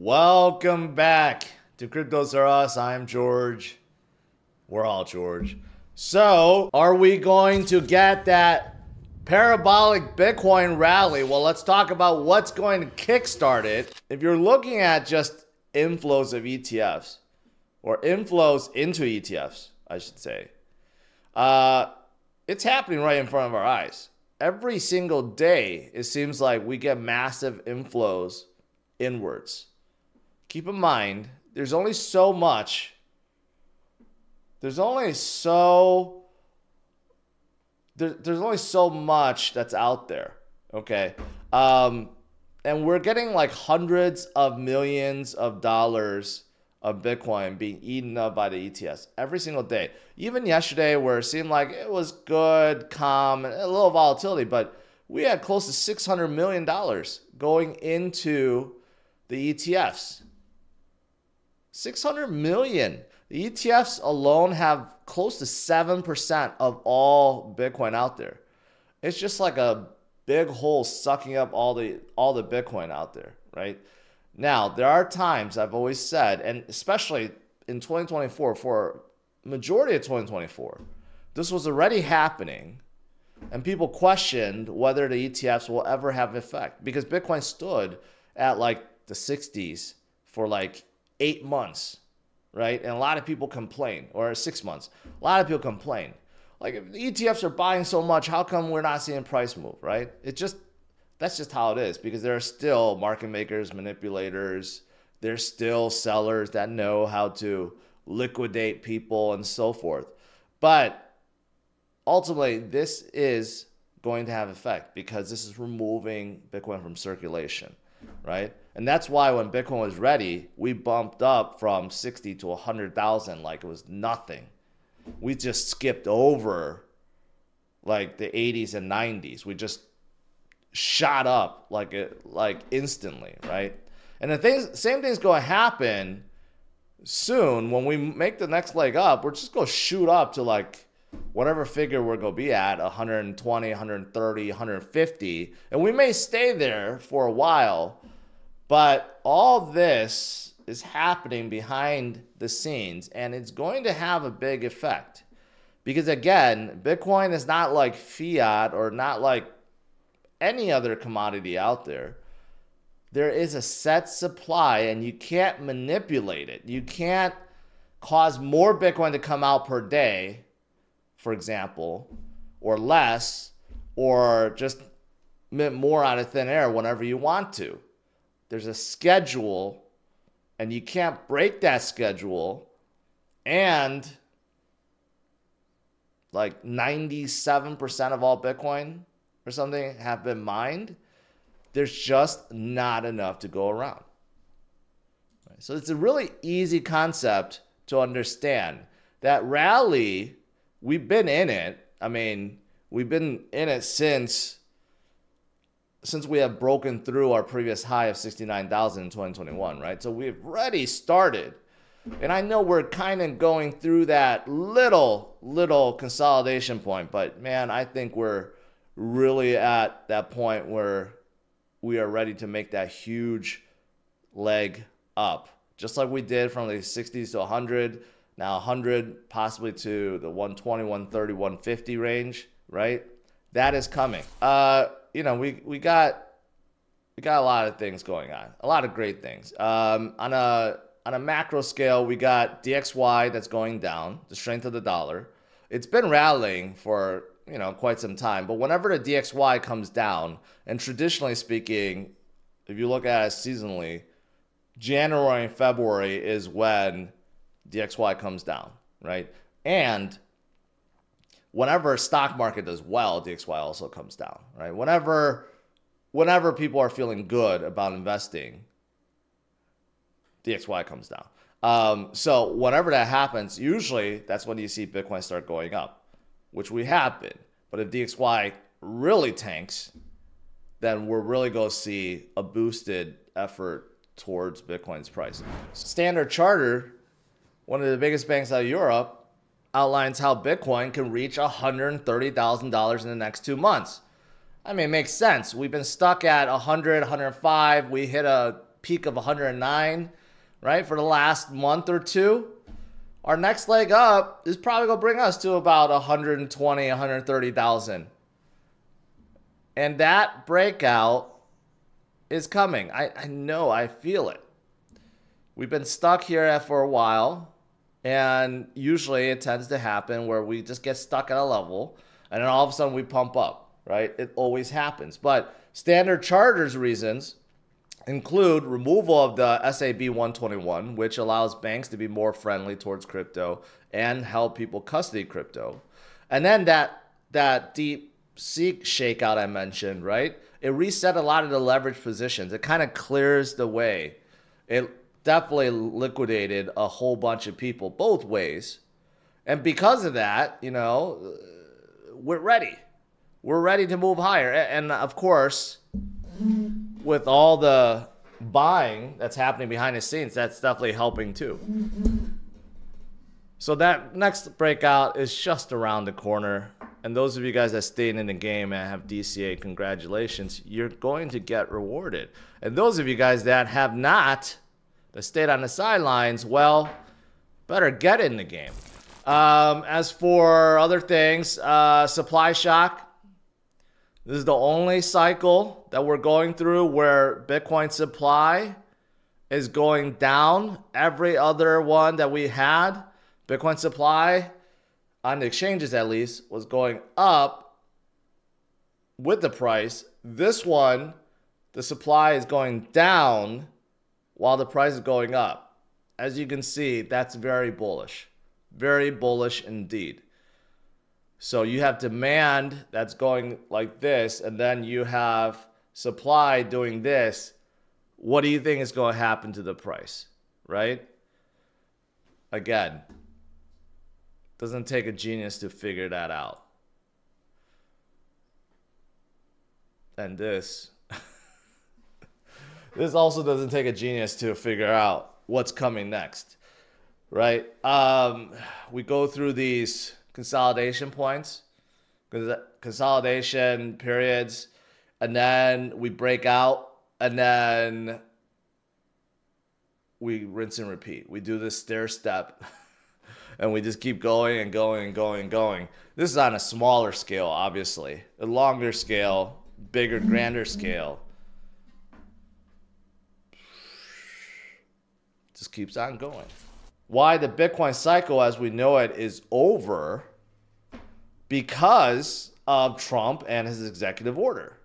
Welcome back to CryptosRUs. I'm George. We're all George. So, are we going to get that parabolic Bitcoin rally? Well, let's talk about what's going to kickstart it. If you're looking at just inflows of ETFs, or inflows into ETFs, I should say, it's happening right in front of our eyes. Every single day, it seems like we get massive inflows inwards. Keep in mind, there's only so much. There's only so much that's out there. Okay. And we're getting like hundreds of millions of dollars of Bitcoin being eaten up by the ETFs every single day. Even yesterday, where it seemed like it was good, calm, and a little volatility, but we had close to $600 million going into the ETFs. 600 million. The ETFs alone have close to 7% of all Bitcoin out there. It's just like a big hole sucking up all the Bitcoin out there, right? Now, there are times, I've always said, and especially in 2024, for majority of 2024, this was already happening, and people questioned whether the ETFs will ever have effect, because Bitcoin stood at like the 60s for like 8 months, right? And a lot of people complain, or 6 months. A lot of people complain. Like, if the ETFs are buying so much, how come we're not seeing price move, right? That's just how it is, because there are still market makers, manipulators. There's still sellers that know how to liquidate people and so forth. But ultimately, this is going to have effect, because this is removing Bitcoin from circulation, right? And that's why when Bitcoin was ready, we bumped up from 60 to 100,000 like it was nothing. We just skipped over like the 80s and 90s. We just shot up like instantly, right? And same thing's going to happen soon when we make the next leg up. We're just going to shoot up to like whatever figure we're going to be at, 120, 130, 150, and we may stay there for a while. But all this is happening behind the scenes, and it's going to have a big effect. Because again, Bitcoin is not like fiat or not like any other commodity out there. There is a set supply, and you can't manipulate it. You can't cause more Bitcoin to come out per day, for example, or less, or just mint more out of thin air whenever you want to. There's a schedule, and you can't break that schedule. And like 97% of all Bitcoin or something have been mined. There's just not enough to go around. So it's a really easy concept to understand. That rally, we've been in it. I mean, we've been in it since we have broken through our previous high of 69,000 in 2021, right? So we've already started. And I know we're kind of going through that little consolidation point, but man, I think we're really at that point where we are ready to make that huge leg up. Just like we did from the 60s to 100, now 100 possibly to the 120, 130, 150 range, right? That is coming. You know, we got a lot of things going on, a lot of great things. On a macro scale, we got DXY that's going down, the strength of the dollar. It's been rallying for quite some time, but whenever the DXY comes down, and traditionally speaking, if you look at it seasonally, January and February is when DXY comes down, right? And whenever stock market does well, DXY also comes down, right? Whenever people are feeling good about investing, DXY comes down. So whenever that happens, usually that's when you see Bitcoin start going up, which we have been. But if DXY really tanks, then we're really going to see a boosted effort towards Bitcoin's price. Standard Chartered, one of the biggest banks out of Europe, outlines how Bitcoin can reach $130,000 in the next 2 months. I mean, it makes sense. We've been stuck at 100, 105. We hit a peak of 109, right, for the last month or two. Our next leg up is probably going to bring us to about 120, 130,000. And that breakout is coming. I know, I feel it. We've been stuck here for a while, and usually it tends to happen where we just get stuck at a level, and then all of a sudden we pump up, right? It always happens. But Standard Charter's reasons include removal of the SAB 121, which allows banks to be more friendly towards crypto and help people custody crypto. And then that deep seek shakeout I mentioned, right? It reset a lot of the leverage positions. It kind of clears the way. It definitely liquidated a whole bunch of people both ways. And because of that, you know, we're ready. We're ready to move higher. And of course, with all the buying that's happening behind the scenes, that's definitely helping too. So that next breakout is just around the corner. And those of you guys that stayed in the game and have DCA, congratulations. You're going to get rewarded. And those of you guys that have not, that stayed on the sidelines, well, better get in the game. As for other things, supply shock. This is the only cycle that we're going through where Bitcoin supply is going down. Every other one that we had, Bitcoin supply, on the exchanges at least, was going up with the price. This one, the supply is going down while the price is going up. As you can see, that's very bullish. Very bullish indeed. So you have demand that's going like this, and then you have supply doing this. What do you think is going to happen to the price, right? Again, doesn't take a genius to figure that out. And this also doesn't take a genius to figure out what's coming next, right? We go through these consolidation points, consolidation periods, and then we break out, and then we rinse and repeat. We do this stair step, and we just keep going and going and going and going. This is on a smaller scale, obviously. A longer scale, bigger, grander scale. Just keeps on going. Why the Bitcoin cycle as we know it is over? Because of Trump and his executive order,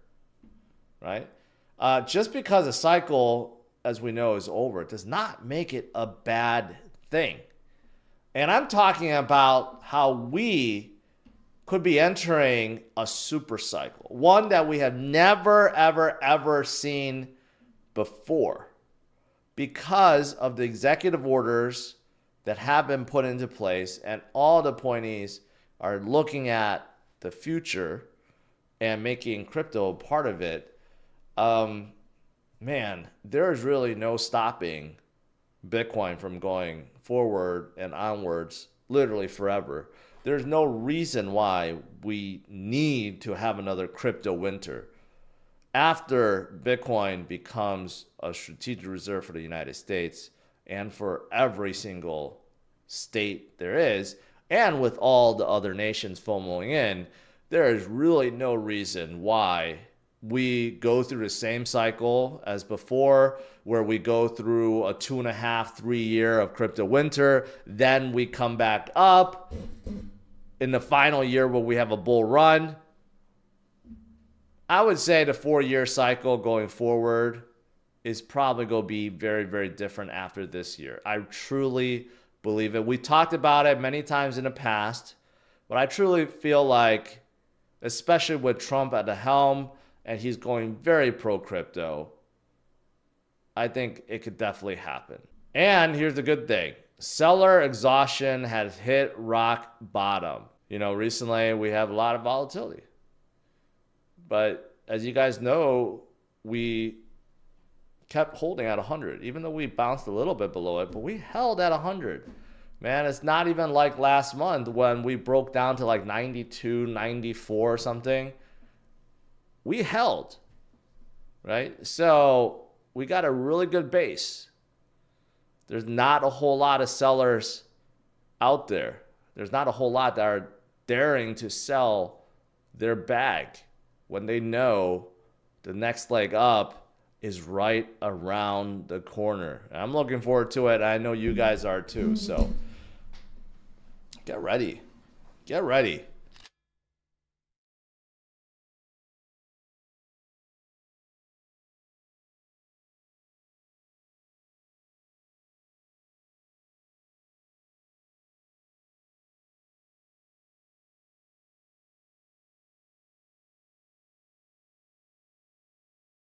right? Just because a cycle, as we know, is over does not make it a bad thing. And I'm talking about how we could be entering a super cycle, one that we have never, ever, ever seen before, because of the executive orders that have been put into place, and all the pointees are looking at the future and making crypto a part of it. Man, there is really no stopping Bitcoin from going forward and onwards literally forever. There's no reason why we need to have another crypto winter. After Bitcoin becomes a strategic reserve for the United States and for every single state there is, and with all the other nations FOMOing in, there is really no reason why we go through the same cycle as before, where we go through a 2.5, 3 year of crypto winter, then we come back up in the final year where we have a bull run. I would say the 4-year cycle going forward is probably going to be very, very different after this year. I truly believe it. We talked about it many times in the past, but I truly feel like, especially with Trump at the helm, and he's going very pro-crypto, I think it could definitely happen. And here's the good thing. Seller exhaustion has hit rock bottom. You know, recently we have a lot of volatility. But as you guys know, we kept holding at 100, even though we bounced a little bit below it, but we held at 100. Man, it's not even like last month when we broke down to like 92, 94 or something. We held, right? So we got a really good base. There's not a whole lot of sellers out there. There's not a whole lot that are daring to sell their bag when they know the next leg up is right around the corner. And I'm looking forward to it. I know you guys are too. So get ready. Get ready.